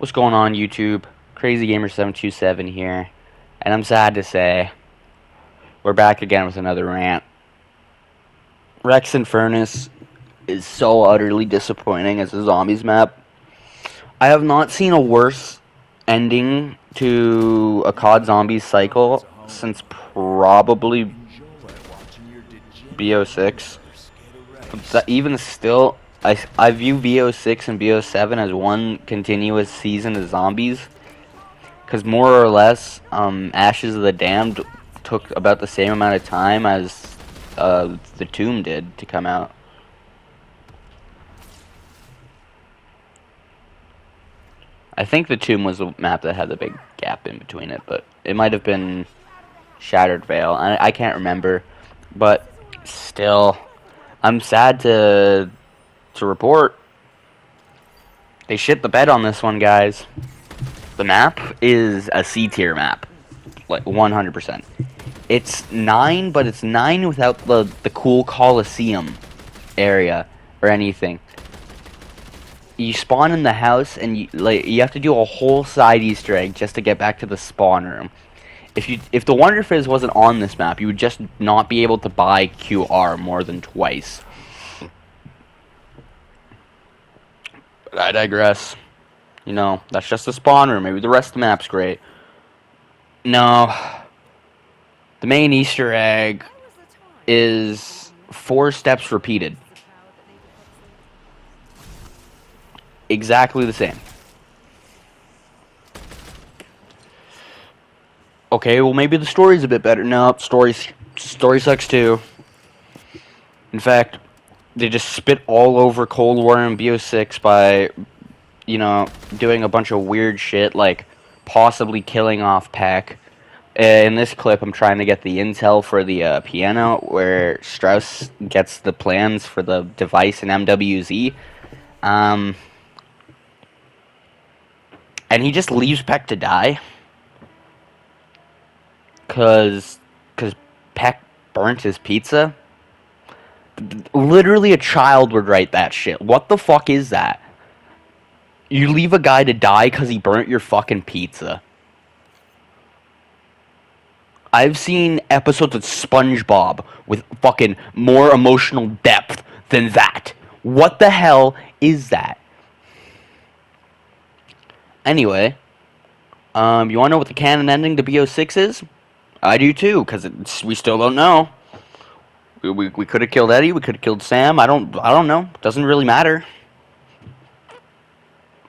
What's going on, YouTube? CrazyGamer727 here, and I'm sad to say we're back again with another rant. Rex Infernus is so utterly disappointing as a zombies map. I have not seen a worse ending to a COD Zombies cycle since probably BO6. But even still, I view BO6 and BO7 as one continuous season of zombies. Because more or less, Ashes of the Damned took about the same amount of time as the Tomb did to come out. I think the Tomb was the map that had the big gap in between it, but it might have been Shattered Veil. I can't remember, but still, I'm sad to report they shit the bed on this one, guys. The map is a C tier map, like 100%. It's 9, but it's 9 without the cool Coliseum area or anything. You spawn in the house and you have to do a whole side Easter egg just to get back to the spawn room. If the Wonder Fizz wasn't on this map, you would just not be able to buy QR more than twice. But I digress. You know, that's just the spawn room. Maybe the rest of the map's great. No. The main Easter egg is 4 steps repeated. Exactly the same. Okay, well maybe the story's a bit better. No, story sucks too. In fact, they just spit all over Cold War and BO6 by, you know, doing a bunch of weird shit like possibly killing off Peck. In this clip, I'm trying to get the intel for the piano, where Strauss gets the plans for the device in MWZ. And he just leaves Peck to die. Cause Peck burnt his pizza. Literally a child would write that shit. What the fuck is that? You leave a guy to die because he burnt your fucking pizza. I've seen episodes of SpongeBob with fucking more emotional depth than that. What the hell is that? Anyway, you want to know what the canon ending to BO6 is? I do too, because we still don't know. We could have killed Eddie, we could have killed Sam, I don't know. Doesn't really matter.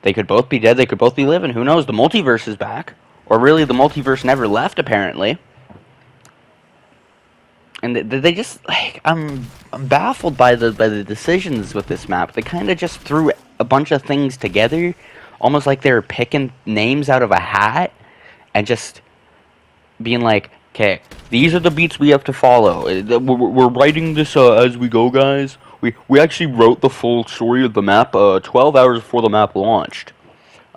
They could both be dead, they could both be living, who knows? The multiverse is back. Or really, the multiverse never left, apparently. And they just, like, I'm baffled by the decisions with this map. They kind of just threw a bunch of things together, almost like they were picking names out of a hat, and just being like, okay, these are the beats we have to follow. We're writing this as we go, guys. We actually wrote the full story of the map 12 hours before the map launched.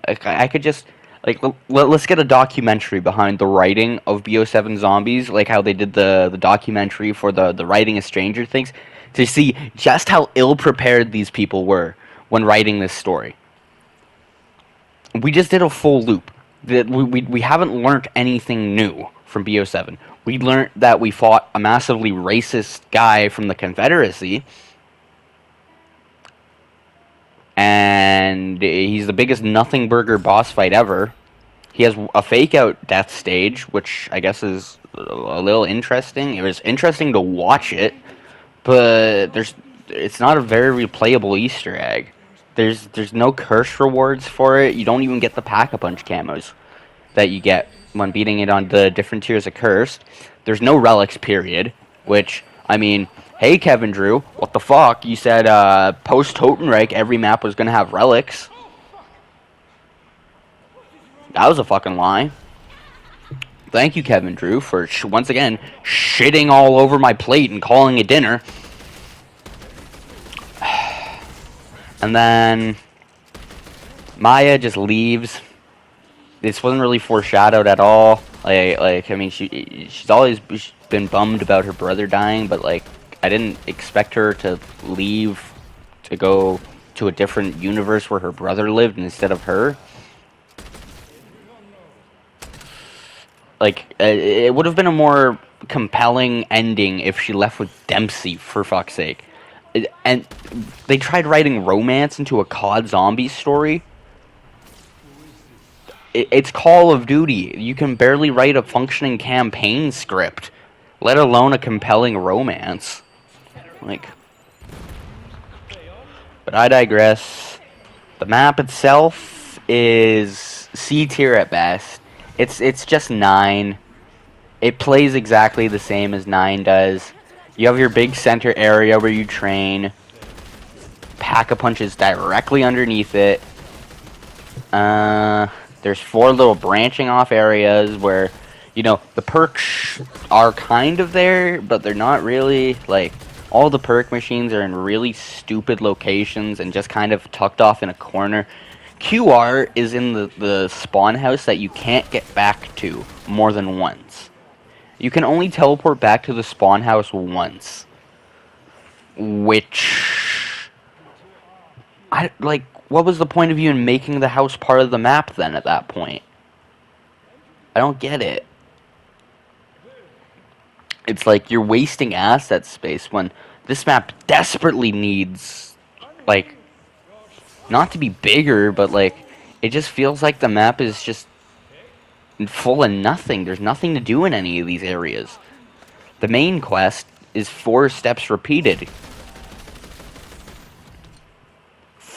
I could just, like, let's get a documentary behind the writing of BO7 Zombies, like how they did the documentary for the writing of Stranger Things, to see just how ill-prepared these people were when writing this story. We just did a full loop. We haven't learned anything new from BO7. We learned that we fought a massively racist guy from the Confederacy, and he's the biggest nothing burger boss fight ever. He has a fake out death stage, which I guess is a little interesting. It was interesting to watch it, but it's not a very replayable Easter egg. There's no curse rewards for it. You don't even get the Pack-a-Punch camos that you get when beating it on the different tiers of Cursed. There's no relics, period, which, I mean, hey, Kevin Drew, what the fuck? You said post-Totenreich every map was going to have relics. That was a fucking lie. Thank you, Kevin Drew, for, once again, shitting all over my plate and calling it dinner. And then Maya just leaves. This wasn't really foreshadowed at all. Like I mean, she's always been bummed about her brother dying, but like I didn't expect her to leave to go to a different universe where her brother lived instead of her. Like, it would have been a more compelling ending if she left with Dempsey, for fuck's sake. And they tried writing romance into a COD zombie story. It's Call of Duty. You can barely write a functioning campaign script, let alone a compelling romance. Like, but I digress. The map itself is C tier at best. It's just 9. It plays exactly the same as 9 does. You have your big center area where you train. Pack-a-Punch is directly underneath it. There's 4 little branching off areas where, the perks are kind of there, but they're not really. Like, all the perk machines are in really stupid locations and just kind of tucked off in a corner. QR is in the spawn house that you can't get back to more than once. You can only teleport back to the spawn house once. Which... what was the point of you in making the house part of the map then at that point? I don't get it. It's like you're wasting asset space when this map desperately needs, like, not to be bigger, but, like, it just feels like the map is just full of nothing. There's nothing to do in any of these areas. The main quest is 4 steps repeated.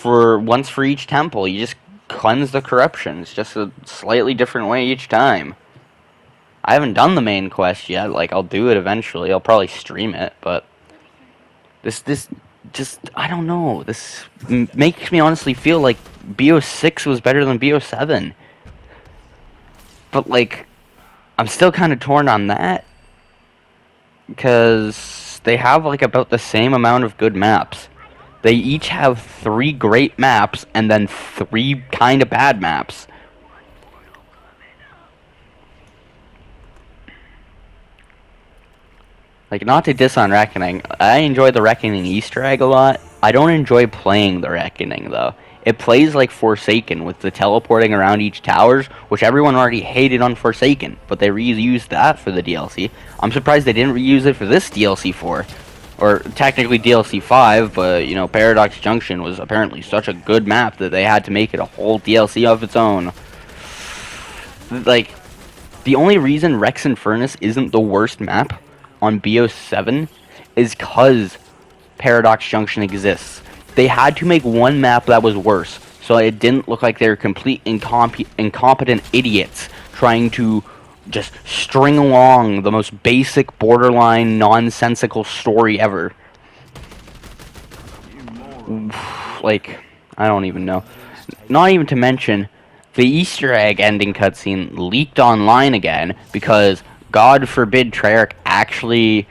Once for each temple. You just cleanse the corruption. It's just a slightly different way each time. I haven't done the main quest yet. Like, I'll do it eventually. I'll probably stream it, but this just, I don't know. This makes me honestly feel like BO6 was better than BO7. But, like, I'm still kind of torn on that, because they have, like, about the same amount of good maps. They each have 3 great maps and then 3 kind of bad maps. Like, not to diss on Reckoning, I enjoy the Reckoning Easter egg a lot. I don't enjoy playing the Reckoning, though. It plays like Forsaken, with the teleporting around each towers, which everyone already hated on Forsaken, but they reused that for the DLC. I'm surprised they didn't reuse it for this DLC 4. Or, technically DLC 5, but, Paradox Junction was apparently such a good map that they had to make it a whole DLC of its own. Like, the only reason Rex Infernus isn't the worst map on BO7 is because Paradox Junction exists. They had to make one map that was worse, so it didn't look like they were complete incompetent idiots trying to just string along the most basic, borderline, nonsensical story ever. Like, I don't even know. Not even to mention, the Easter egg ending cutscene leaked online again because, God forbid, Treyarch actually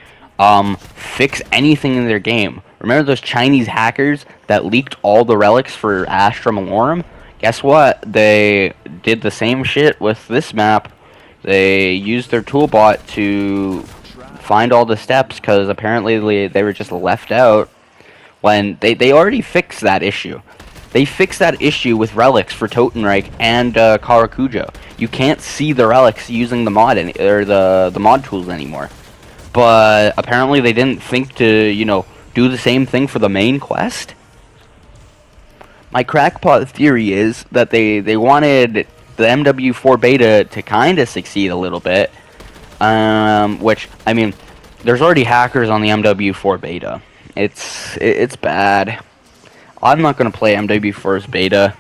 fix anything in their game. Remember those Chinese hackers that leaked all the relics for Astra Malorum? Guess what? They did the same shit with this map. They used their toolbot to find all the steps because apparently they were just left out when they already fixed that issue. They fixed that issue with relics for Totenreich and Karakujo. You can't see the relics using the mod or the mod tools anymore. But apparently they didn't think to, do the same thing for the main quest. My crackpot theory is that they wanted the MW4 beta to kind of succeed a little bit. Which, I mean, there's already hackers on the MW4 beta. It's bad. I'm not going to play MW4's beta.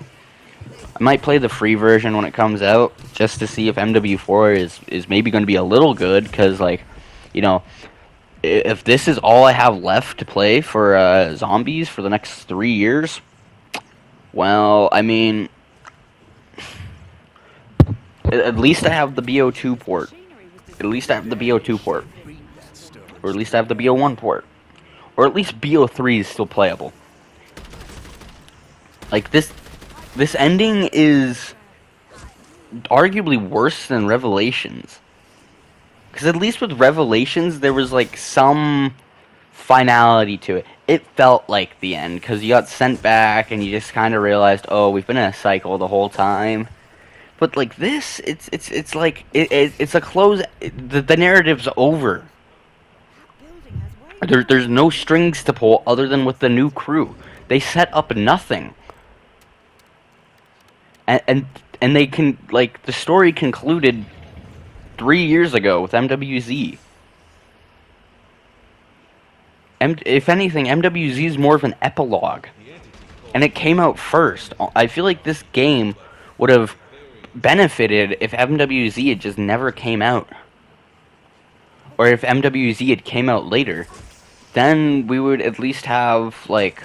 I might play the free version when it comes out, just to see if MW4 is maybe going to be a little good, because, like, if this is all I have left to play for zombies for the next 3 years, well, I mean, at least I have the BO2 port. At least I have the BO2 port. Or at least I have the BO1 port. Or at least BO3 is still playable. Like, this ending is arguably worse than Revelations. Because at least with Revelations, there was, like, some finality to it. It felt like the end, because you got sent back, and you just kind of realized, oh, we've been in a cycle the whole time. But like this, it's like it's a close. The narrative's over. There's no strings to pull other than with the new crew. They set up nothing, and and they can like the story concluded 3 years ago with MWZ. If anything, MWZ is more of an epilogue, and it came out first. I feel like this game would have benefited if MWZ had just never came out, or if MWZ had came out later. Then we would at least have like,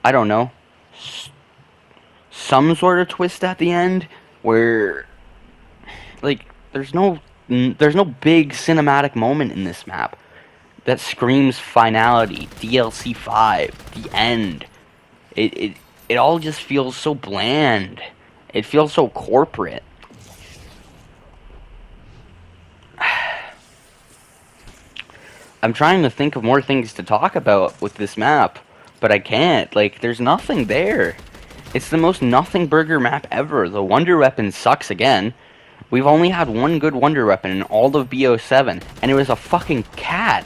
I don't know, some sort of twist at the end where like there's no big cinematic moment in this map that screams finality, DLC 5, the end. It all just feels so bland. It feels so corporate. I'm trying to think of more things to talk about with this map, but I can't. Like, there's nothing there. It's the most nothing burger map ever. The wonder weapon sucks again. We've only had one good wonder weapon in all of BO7, and it was a fucking cat.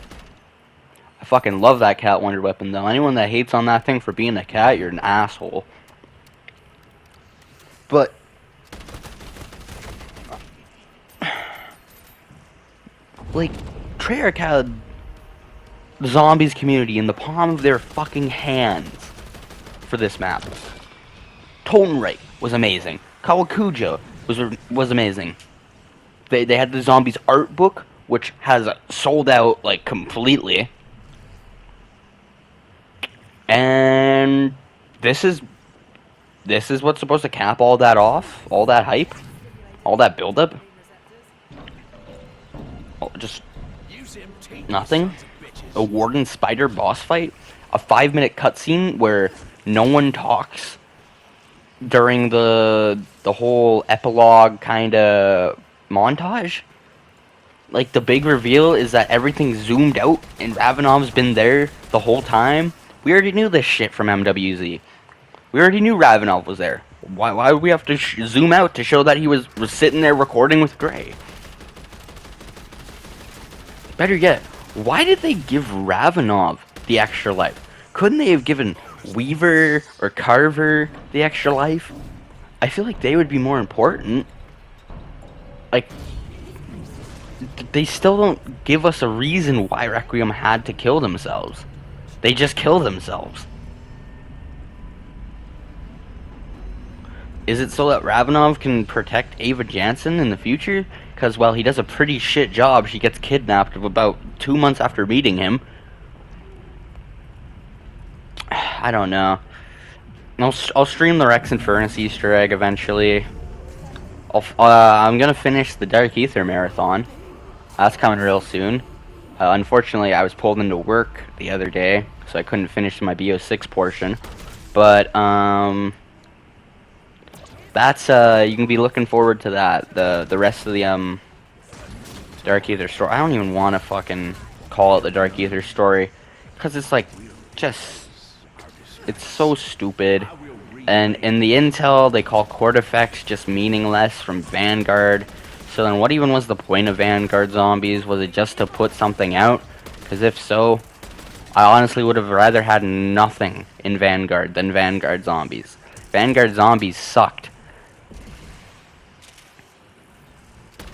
I fucking love that cat wonder weapon, though. Anyone that hates on that thing for being a cat, you're an asshole. But like, Treyarch had the zombies community in the palm of their fucking hands for this map. Totenrite was amazing. Kawakujo was amazing. They had the zombies art book, which has sold out like completely. And this is what's supposed to cap all that off, all that hype, all that buildup. Oh, just nothing. A Warden Spider boss fight, a 5-minute cutscene where no one talks during the whole epilogue kind of montage. Like, the big reveal is that everything's zoomed out and Ravenov's been there the whole time. We already knew this shit from MWZ. We already knew Ravenov was there. Why would we have to zoom out to show that he was sitting there recording with Gray? Better yet, why did they give Ravenov the extra life? Couldn't they have given Weaver or Carver the extra life? I feel like they would be more important. Like, they still don't give us a reason why Requiem had to kill themselves. They just kill themselves. Is it so that Ravenov can protect Ava Jansen in the future? Because, well, he does a pretty shit job. She gets kidnapped about 2 months after meeting him. I don't know. I'll stream the Rex Infernus Easter egg eventually. I'm gonna finish the Dark Ether marathon. That's coming real soon. Unfortunately, I was pulled into work the other day, so I couldn't finish my BO6 portion. But, that's, you can be looking forward to that. The rest of the, Dark Ether story. I don't even want to fucking call it the Dark Ether story, because it's, like, just, it's so stupid. And in the intel, they call court effects just meaningless from Vanguard. So then what even was the point of Vanguard zombies? Was it just to put something out? Because if so, I honestly would have rather had nothing in Vanguard than Vanguard zombies. Vanguard zombies sucked.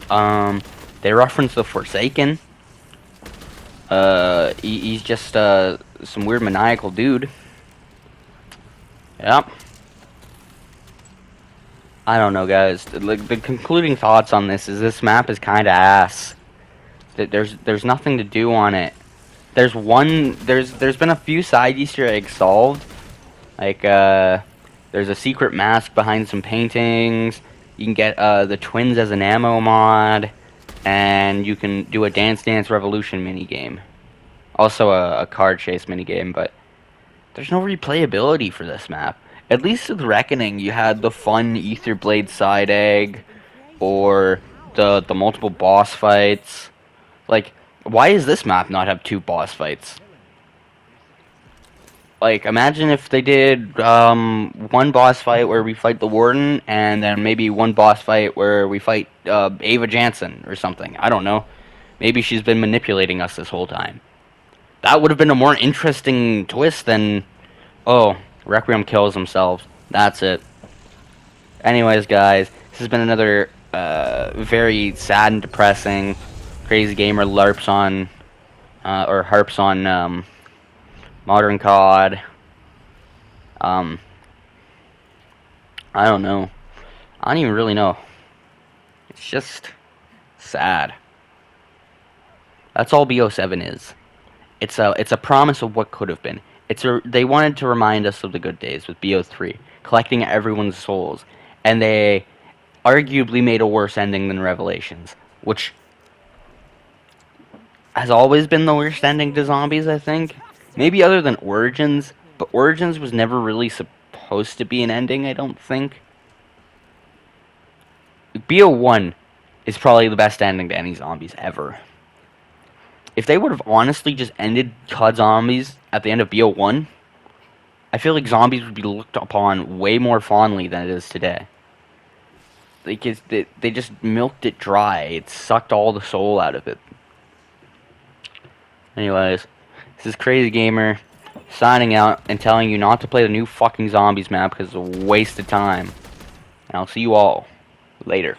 They reference the Forsaken. He's just, some weird maniacal dude. Yep. I don't know, guys. The concluding thoughts on this map is kind of ass. There's nothing to do on it. There's been a few side Easter eggs solved. Like, there's a secret mask behind some paintings. You can get, the twins as an ammo mod. And you can do a Dance Dance Revolution minigame. Also a card chase minigame, but there's no replayability for this map. At least with Reckoning, you had the fun Etherblade side egg, or the multiple boss fights. Like, why does this map not have 2 boss fights? Like, imagine if they did one boss fight where we fight the Warden, and then maybe one boss fight where we fight Ava Jansen or something. I don't know. Maybe she's been manipulating us this whole time. That would have been a more interesting twist than, oh, Requiem kills himself. That's it. Anyways, guys, this has been another very sad and depressing Crazy Gamer LARPs on, or harps on Modern COD. Um, I don't know. I don't even really know. It's just sad. That's all BO7 is. It's a promise of what could have been. They wanted to remind us of the good days with BO3, collecting everyone's souls, and they arguably made a worse ending than Revelations, which has always been the worst ending to zombies, I think. Maybe other than Origins, but Origins was never really supposed to be an ending, I don't think. BO1 is probably the best ending to any zombies ever. If they would have honestly just ended COD Zombies at the end of BO1, I feel like zombies would be looked upon way more fondly than it is today. They just milked it dry. It sucked all the soul out of it. Anyways, this is Crazy Gamer signing out and telling you not to play the new fucking Zombies map because it's a waste of time. And I'll see you all later.